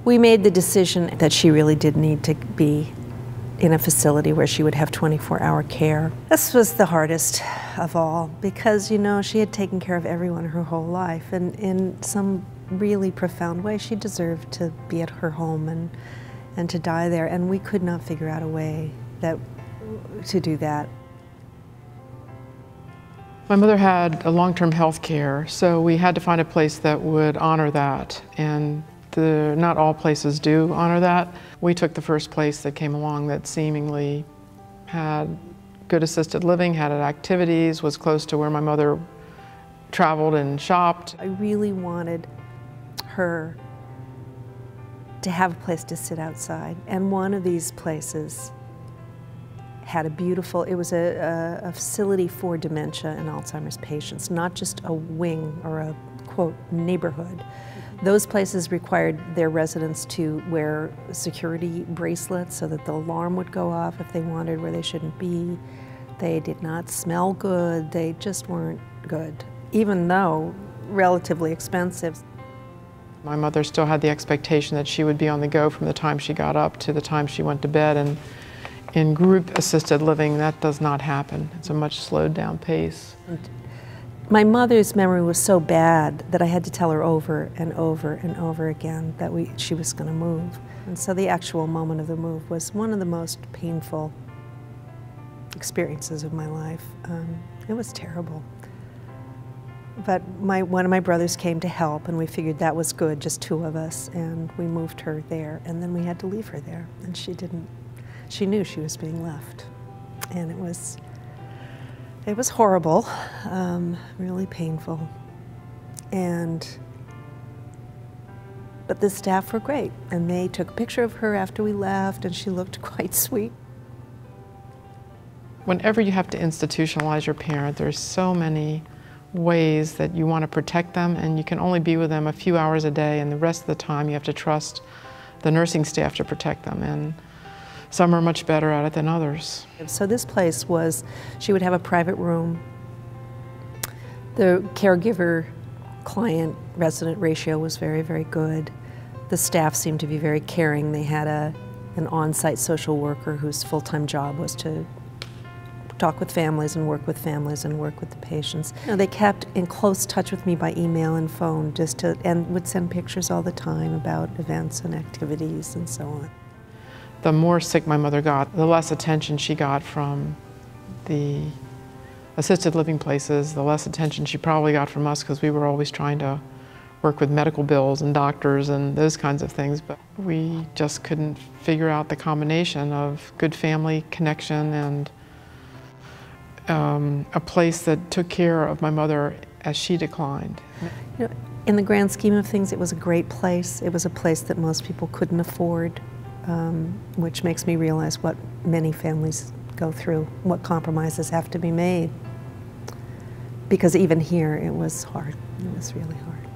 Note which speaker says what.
Speaker 1: We made the decision that she really did need to be in a facility where she would have 24-hour care. This was the hardest of all because, you know, she had taken care of everyone her whole life, and in some really profound way she deserved to be at her home and to die there, and we could not figure out a way to do that.
Speaker 2: My mother had a long-term health care, so we had to find a place that would honor that, and not all places do honor that. We took the first place that came along that seemingly had good assisted living, had activities, was close to where my mother traveled and shopped.
Speaker 1: I really wanted her to have a place to sit outside, and one of these places had a beautiful, it was a facility for dementia and Alzheimer's patients, not just a wing or a, quote, neighborhood. Those places required their residents to wear security bracelets so that the alarm would go off if they wandered where they shouldn't be. They did not smell good, they just weren't good, even though relatively expensive.
Speaker 2: My mother still had the expectation that she would be on the go from the time she got up to the time she went to bed, and in group assisted living that does not happen. It's a much slowed down pace.
Speaker 1: My mother's memory was so bad that I had to tell her over and over and over again that she was going to move. And so the actual moment of the move was one of the most painful experiences of my life. It was terrible. But one of my brothers came to help, and we figured that was good, just two of us, and we moved her there, and then we had to leave her there, and she knew she was being left. And it was horrible, really painful. But the staff were great, and they took a picture of her after we left, and she looked quite sweet.
Speaker 2: Whenever you have to institutionalize your parent, there's so many ways that you want to protect them, and you can only be with them a few hours a day, and the rest of the time you have to trust the nursing staff to protect them, and some are much better at it than others.
Speaker 1: So this place was, she would have a private room. The caregiver-client resident ratio was very, very good. The staff seemed to be very caring. They had an on-site social worker whose full-time job was to talk with families and work with families and work with the patients. You know, they kept in close touch with me by email and phone, and would send pictures all the time about events and activities and so on.
Speaker 2: The more sick my mother got, the less attention she got from the assisted living places, the less attention she probably got from us, because we were always trying to work with medical bills and doctors and those kinds of things. But we just couldn't figure out the combination of good family connection and a place that took care of my mother as she declined.
Speaker 1: You know, in the grand scheme of things, it was a great place. It was a place that most people couldn't afford, which makes me realize what many families go through, what compromises have to be made. Because even here, it was hard. It was really hard.